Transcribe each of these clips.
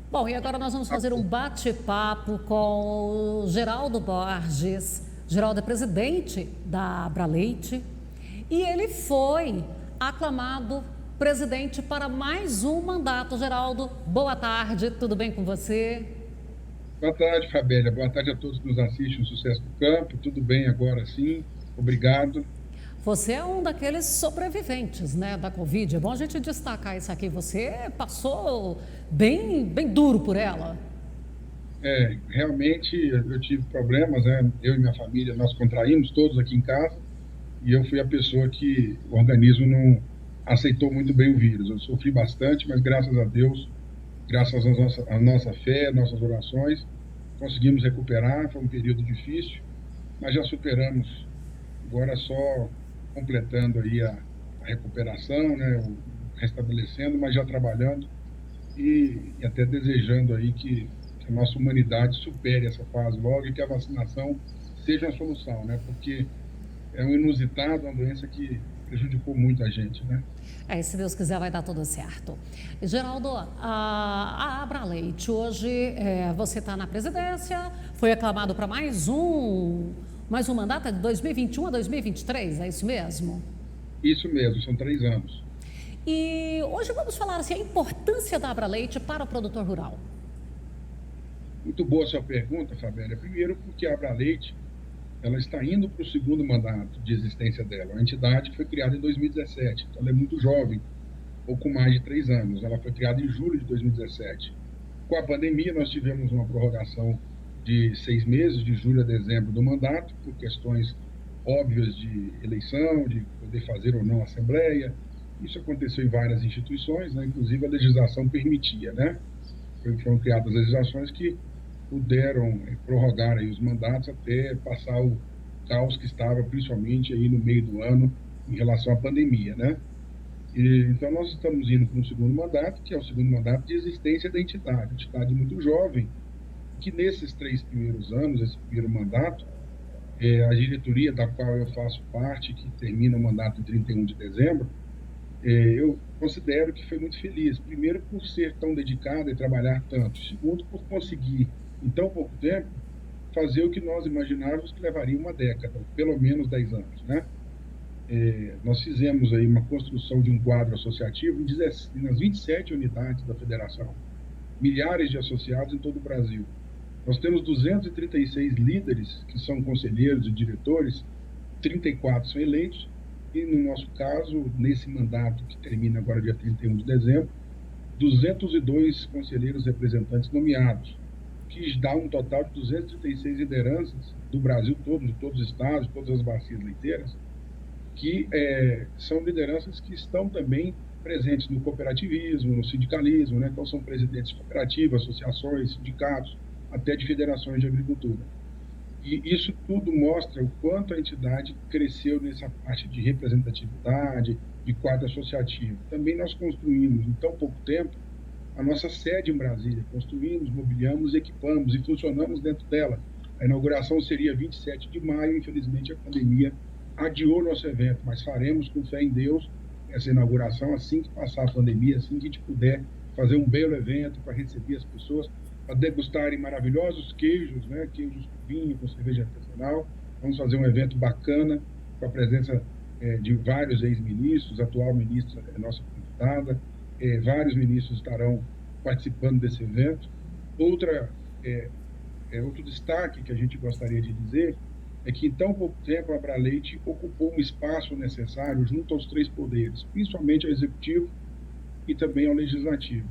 Bom, e agora nós vamos fazer um bate-papo com o Geraldo Borges. Geraldo é presidente da Abraleite e ele foi aclamado presidente para mais um mandato. Geraldo, boa tarde, tudo bem com você? Boa tarde, Fabélia. Boa tarde a todos que nos assistem no Sucesso do Campo. Tudo bem agora sim? Obrigado. Você é um daqueles sobreviventes, né, da Covid. É bom a gente destacar isso aqui. Você passou bem duro por ela. Realmente eu tive problemas, né? Eu e minha família, nós contraímos todos aqui em casa e eu fui a pessoa que o organismo não aceitou muito bem o vírus. Eu sofri bastante, mas graças a Deus, graças à nossa fé, nossas orações, conseguimos recuperar. Foi um período difícil, mas já superamos. Agora é só completando aí a recuperação, né? Restabelecendo, mas já trabalhando e até desejando aí que a nossa humanidade supere essa fase logo e que a vacinação seja a solução, né? Porque é um inusitado, uma doença que prejudicou muito a gente, né? Se Deus quiser, vai dar tudo certo. Geraldo, a Abraleite, hoje você está na presidência, foi aclamado para mais um mandato, é de 2021 a 2023, é isso mesmo? Isso mesmo, são 3 anos. E hoje vamos falar assim, a importância da Abraleite para o produtor rural. Muito boa a sua pergunta, Fabélia. Primeiro, porque a Abraleite, ela está indo para o segundo mandato de existência dela. A entidade foi criada em 2017, então ela é muito jovem, pouco mais de 3 anos. Ela foi criada em julho de 2017. Com a pandemia, nós tivemos uma prorrogação de 6 meses, de julho a dezembro do mandato, por questões óbvias de eleição, de poder fazer ou não assembleia. Isso aconteceu em várias instituições, né? Inclusive a legislação permitia, né? Foram criadas legislações que puderam prorrogar aí os mandatos até passar o caos que estava, principalmente aí no meio do ano, em relação à pandemia, né? Então, nós estamos indo para um segundo mandato, que é o segundo mandato de existência da entidade muito jovem, que nesses 3 primeiros anos, esse primeiro mandato, a diretoria da qual eu faço parte, que termina o mandato em 31 de dezembro, eu considero que foi muito feliz. Primeiro, por ser tão dedicada e trabalhar tanto. Segundo, por conseguir, em tão pouco tempo, fazer o que nós imaginávamos que levaria uma década, pelo menos 10 anos, né? Nós fizemos aí uma construção de um quadro associativo nas 27 unidades da federação, milhares de associados em todo o Brasil. Nós temos 236 líderes, que são conselheiros e diretores, 34 são eleitos, e no nosso caso, nesse mandato que termina agora dia 31 de dezembro, 202 conselheiros representantes nomeados, que dá um total de 236 lideranças do Brasil todo, de todos os estados, de todas as bacias leiteiras, que são lideranças que estão também presentes no cooperativismo, no sindicalismo, né? Então são presidentes de cooperativas, associações, sindicatos, até de federações de agricultura. E isso tudo mostra o quanto a entidade cresceu nessa parte de representatividade, de quadro associativo. Também nós construímos, em tão pouco tempo, a nossa sede em Brasília. Construímos, mobiliamos, equipamos e funcionamos dentro dela. A inauguração seria 27 de maio, infelizmente a pandemia adiou nosso evento, mas faremos com fé em Deus essa inauguração assim que passar a pandemia, assim que a gente puder fazer um belo evento para receber as pessoas, para degustarem maravilhosos queijos, né? Queijos com vinho, com cerveja artesanal. Vamos fazer um evento bacana com a presença de vários ex-ministros, a atual ministra é nossa convidada, vários ministros estarão participando desse evento. Outro destaque que a gente gostaria de dizer é que, em tão pouco tempo, a Abraleite ocupou um espaço necessário junto aos 3 poderes, principalmente ao Executivo e também ao Legislativo,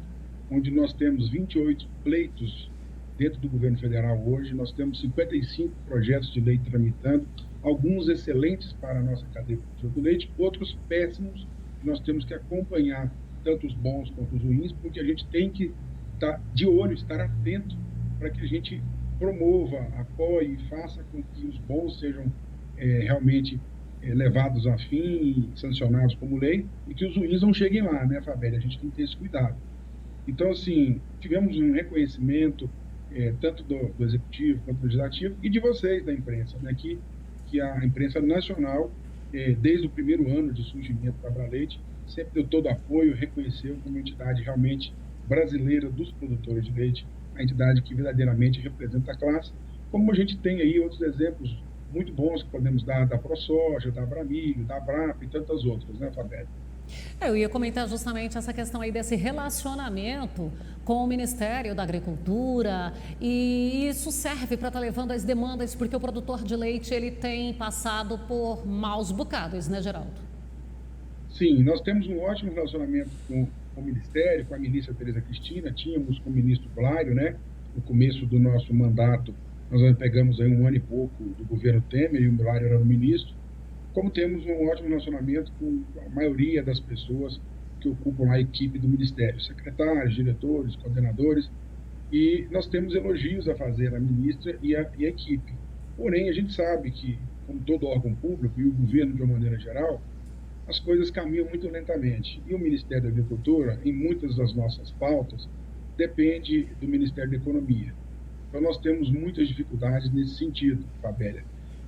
onde nós temos 28 pleitos dentro do governo federal hoje, nós temos 55 projetos de lei tramitando, alguns excelentes para a nossa cadeia produtiva do leite, outros péssimos, que nós temos que acompanhar, tanto os bons quanto os ruins, porque a gente tem que estar de olho, estar atento, para que a gente promova, apoie e faça com que os bons sejam realmente levados a fim e sancionados como lei, e que os ruins não cheguem lá, né, Fabélia? A gente tem que ter esse cuidado. Então, assim, tivemos um reconhecimento tanto do Executivo quanto do Legislativo e de vocês, da imprensa, né, que a imprensa nacional, desde o primeiro ano de surgimento da Abraleite, sempre deu todo apoio, reconheceu como entidade realmente brasileira dos produtores de leite, a entidade que verdadeiramente representa a classe, como a gente tem aí outros exemplos muito bons que podemos dar da ProSoja, da Abramilho, da Abrap e tantas outras, né, Fabério? Eu ia comentar justamente essa questão aí desse relacionamento com o Ministério da Agricultura, e isso serve para estar levando as demandas, porque o produtor de leite ele tem passado por maus bocados, né, Geraldo? Sim, nós temos um ótimo relacionamento com o Ministério, com a ministra Tereza Cristina, tínhamos com o ministro Blário, né? No começo do nosso mandato, nós pegamos aí 1 ano e pouco do governo Temer e o Blário era o ministro, como temos um ótimo relacionamento com a maioria das pessoas que ocupam a equipe do Ministério, secretários, diretores, coordenadores, e nós temos elogios a fazer à ministra e à equipe. Porém, a gente sabe que, como todo órgão público e o governo de uma maneira geral, as coisas caminham muito lentamente. E o Ministério da Agricultura, em muitas das nossas pautas, depende do Ministério da Economia. Então, nós temos muitas dificuldades nesse sentido, Fabélia.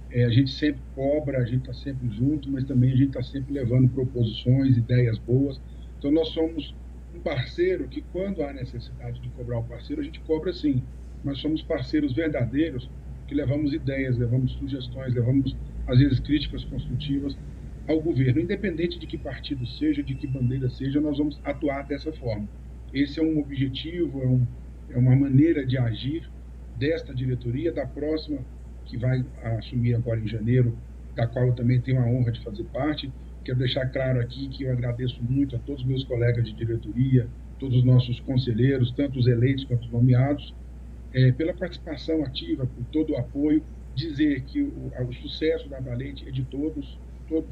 A gente sempre cobra, a gente está sempre junto, mas também a gente está sempre levando proposições, ideias boas. Então, nós somos um parceiro que, quando há necessidade de cobrar o parceiro, a gente cobra sim. Mas somos parceiros verdadeiros que levamos ideias, levamos sugestões, levamos, às vezes, críticas construtivas ao governo. Independente de que partido seja, de que bandeira seja, nós vamos atuar dessa forma. Esse é um objetivo, é uma maneira de agir desta diretoria, da próxima, que vai assumir agora em janeiro, da qual eu também tenho a honra de fazer parte. Quero deixar claro aqui que eu agradeço muito a todos os meus colegas de diretoria, todos os nossos conselheiros, tanto os eleitos quanto os nomeados, pela participação ativa, por todo o apoio. Dizer que o sucesso da Abraleite é de todos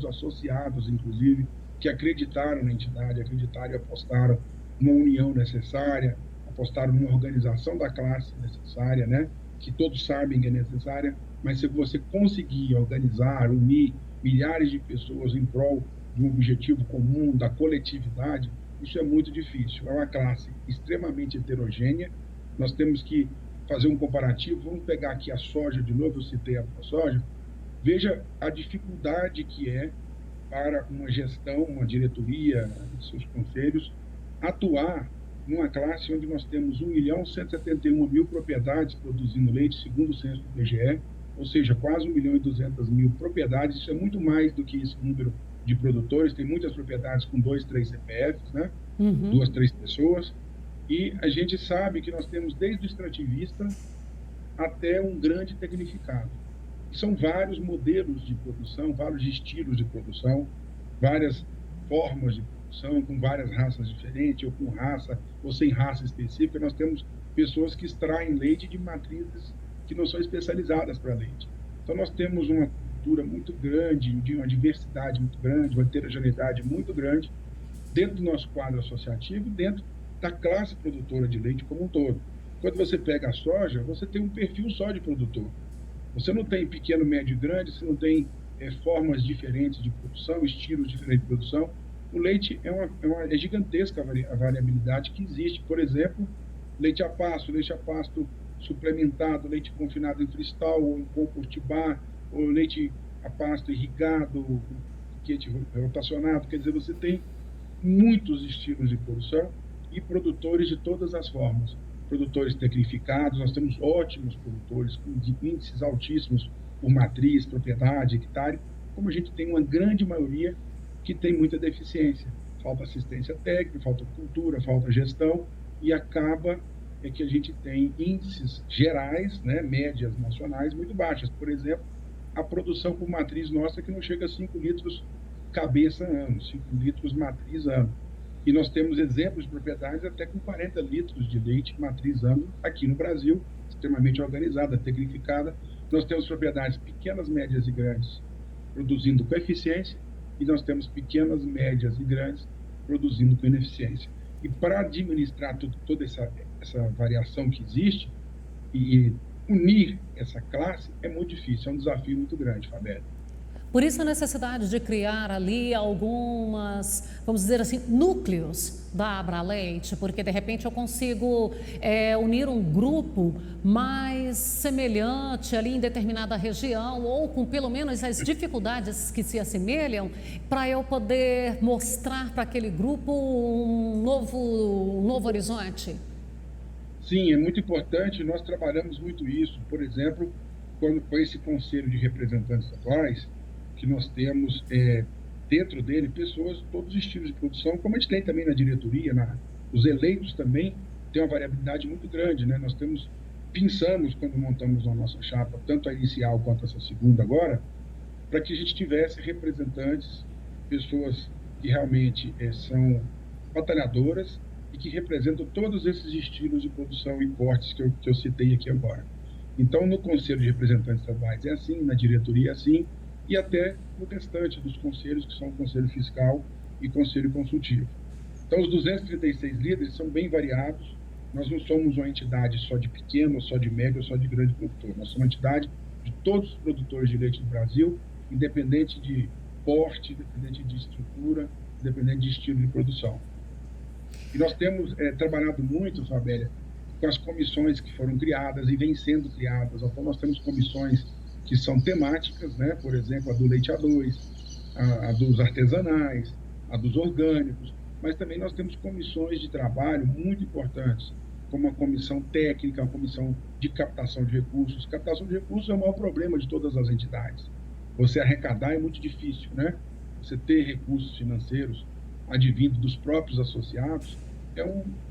associados, inclusive, que acreditaram na entidade, acreditaram e apostaram numa união necessária, apostaram numa organização da classe necessária, né? Que todos sabem que é necessária, mas se você conseguir organizar, unir milhares de pessoas em prol de um objetivo comum, da coletividade, isso é muito difícil. É uma classe extremamente heterogênea. Nós temos que fazer um comparativo. Vamos pegar aqui a soja de novo, eu citei a soja. Veja a dificuldade que é para uma gestão, uma diretoria, seus conselhos, atuar numa classe onde nós temos 1.171.000 propriedades produzindo leite, segundo o censo do IBGE, ou seja, quase 1.200.000 propriedades. Isso é muito mais do que esse número de produtores. Tem muitas propriedades com 2, 3 CPFs, né? 2, 3 pessoas. E a gente sabe que nós temos desde o extrativista até um grande tecnificado. São vários modelos de produção, vários estilos de produção, várias formas de produção, com várias raças diferentes, ou com raça, ou sem raça específica. Nós temos pessoas que extraem leite de matrizes que não são especializadas para leite. Então, nós temos uma cultura muito grande, de uma diversidade muito grande, uma heterogeneidade muito grande, dentro do nosso quadro associativo, dentro da classe produtora de leite como um todo. Quando você pega a soja, você tem um perfil só de produtor. Você não tem pequeno, médio e grande, você não tem formas diferentes de produção, estilos diferentes de produção. O leite é gigantesca a variabilidade que existe. Por exemplo, leite a pasto suplementado, leite confinado em cristal ou em compost bar, ou leite a pasto irrigado, piquete rotacionado. Quer dizer, você tem muitos estilos de produção e produtores de todas as formas. Produtores tecnificados, nós temos ótimos produtores com índices altíssimos por matriz, propriedade, hectare, como a gente tem uma grande maioria que tem muita deficiência. Falta assistência técnica, falta cultura, falta gestão, e acaba que a gente tem índices gerais, né, médias nacionais muito baixas. Por exemplo, a produção por matriz nossa que não chega a 5 litros cabeça ano, 5 litros matriz ano. E nós temos exemplos de propriedades até com 40 litros de leite matriz ano aqui no Brasil, extremamente organizada, tecnificada. Nós temos propriedades pequenas, médias e grandes produzindo com eficiência, e nós temos pequenas, médias e grandes produzindo com ineficiência. E para administrar toda essa variação que existe e unir essa classe é muito difícil, é um desafio muito grande, Fabério. Por isso a necessidade de criar ali algumas, vamos dizer assim, núcleos da Abraleite, porque de repente eu consigo unir um grupo mais semelhante ali em determinada região ou com pelo menos as dificuldades que se assemelham, para eu poder mostrar para aquele grupo um novo horizonte. Sim, é muito importante, nós trabalhamos muito isso, por exemplo, com esse conselho de representantes atuais, que nós temos dentro dele pessoas de todos os estilos de produção, como a gente tem também na diretoria, os eleitos também têm uma variabilidade muito grande, né? Nós pensamos quando montamos a nossa chapa, tanto a inicial quanto essa segunda agora, para que a gente tivesse representantes, pessoas que realmente são batalhadoras e que representam todos esses estilos de produção e cortes que eu citei aqui agora. Então, no Conselho de Representantes Estaduais é assim, na diretoria é assim, e até no restante dos conselhos, que são o Conselho Fiscal e Conselho Consultivo. Então, os 236 líderes são bem variados. Nós não somos uma entidade só de pequeno, só de médio, só de grande produtor. Nós somos uma entidade de todos os produtores de leite do Brasil, independente de porte, independente de estrutura, independente de estilo de produção. E nós temos trabalhado muito, Fabélia, com as comissões que foram criadas e vêm sendo criadas. Então, nós temos comissões que são temáticas, né? Por exemplo, a do leite A2, a dos artesanais, a dos orgânicos, mas também nós temos comissões de trabalho muito importantes, como a comissão técnica, a comissão de captação de recursos. Captação de recursos é o maior problema de todas as entidades. Você arrecadar é muito difícil, né? Você ter recursos financeiros advindo dos próprios associados é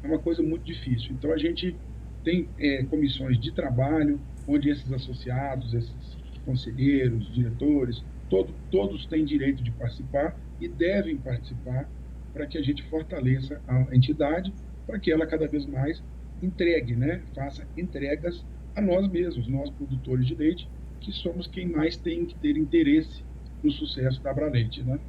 uma coisa muito difícil. Então, a gente tem comissões de trabalho, onde esses associados, esses conselheiros, diretores, todos têm direito de participar e devem participar para que a gente fortaleça a entidade, para que ela cada vez mais entregue, né? Faça entregas a nós mesmos, nós produtores de leite, que somos quem mais tem que ter interesse no sucesso da Abraleite, né?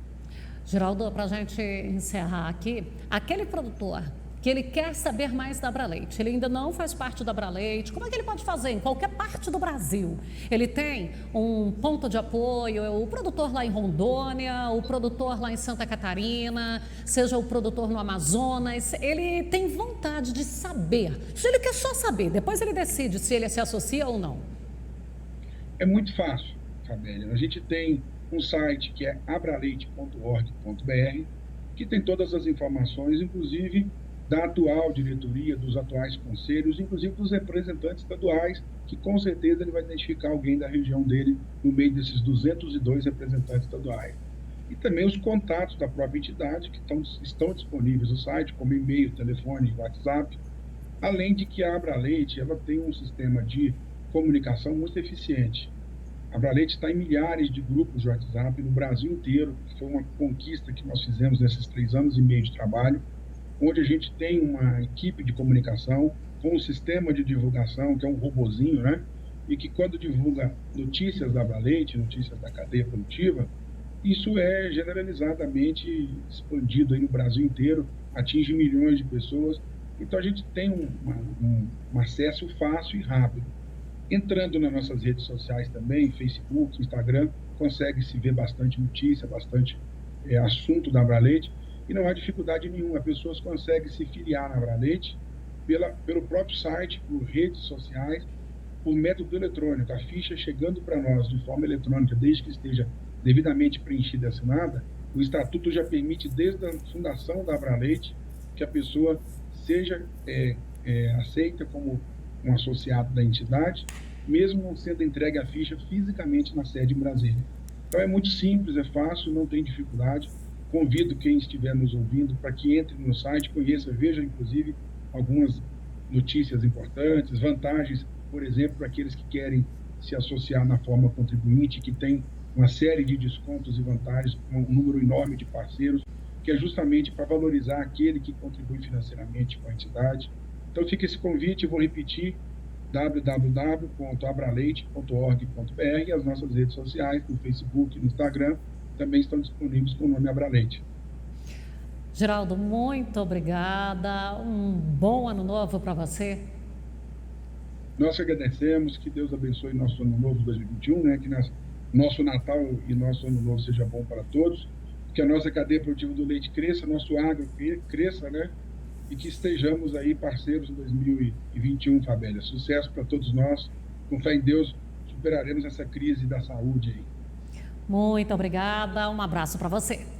Geraldo, para a gente encerrar aqui, aquele produtor que ele quer saber mais da Abraleite, ele ainda não faz parte da Abraleite, como é que ele pode fazer em qualquer parte do Brasil? Ele tem um ponto de apoio, o produtor lá em Rondônia, o produtor lá em Santa Catarina, seja o produtor no Amazonas, ele tem vontade de saber. Se ele quer só saber, depois ele decide se ele se associa ou não. É muito fácil, Fabélia. A gente tem um site que é abraleite.org.br, que tem todas as informações, inclusive da atual diretoria, dos atuais conselhos, inclusive dos representantes estaduais, que com certeza ele vai identificar alguém da região dele no meio desses 202 representantes estaduais. E também os contatos da própria entidade, que estão disponíveis no site, como e-mail, telefone, WhatsApp, além de que a Abraleite ela tem um sistema de comunicação muito eficiente. A Abraleite está em milhares de grupos de WhatsApp no Brasil inteiro, que foi uma conquista que nós fizemos nesses 3 anos e meio de trabalho, onde a gente tem uma equipe de comunicação com um sistema de divulgação, que é um robozinho, né? E que quando divulga notícias da Abraleite, notícias da cadeia produtiva, isso é generalizadamente expandido aí no Brasil inteiro, atinge milhões de pessoas. Então a gente tem um acesso fácil e rápido. Entrando nas nossas redes sociais também, Facebook, Instagram, consegue se ver bastante notícia, bastante assunto da Abraleite, e não há dificuldade nenhuma. Pessoas conseguem se filiar na Abraleite pelo próprio site, por redes sociais, por método eletrônico. A ficha chegando para nós de forma eletrônica, desde que esteja devidamente preenchida e assinada, o estatuto já permite, desde a fundação da Abraleite, que a pessoa seja aceita como um associado da entidade, mesmo não sendo entregue a ficha fisicamente na sede em Brasília. Então é muito simples, é fácil, não tem dificuldade. Convido quem estiver nos ouvindo para que entre no site, conheça, veja inclusive algumas notícias importantes, vantagens, por exemplo, para aqueles que querem se associar na forma contribuinte, que tem uma série de descontos e vantagens, um número enorme de parceiros, que é justamente para valorizar aquele que contribui financeiramente com a entidade. Então fica esse convite, vou repetir, www.abraleite.org.br, e as nossas redes sociais, no Facebook e no Instagram, também estão disponíveis com o nome Abraleite. Geraldo, muito obrigada, um bom ano novo para você. Nós agradecemos, que Deus abençoe nosso ano novo 2021, né? Que nosso Natal e nosso Ano Novo seja bom para todos, que a nossa cadeia produtiva do leite cresça, nosso agro cresça, né? E que estejamos aí parceiros em 2021, Fabélia. Sucesso para todos nós. Com fé em Deus, superaremos essa crise da saúde aí. Muito obrigada, um abraço para você.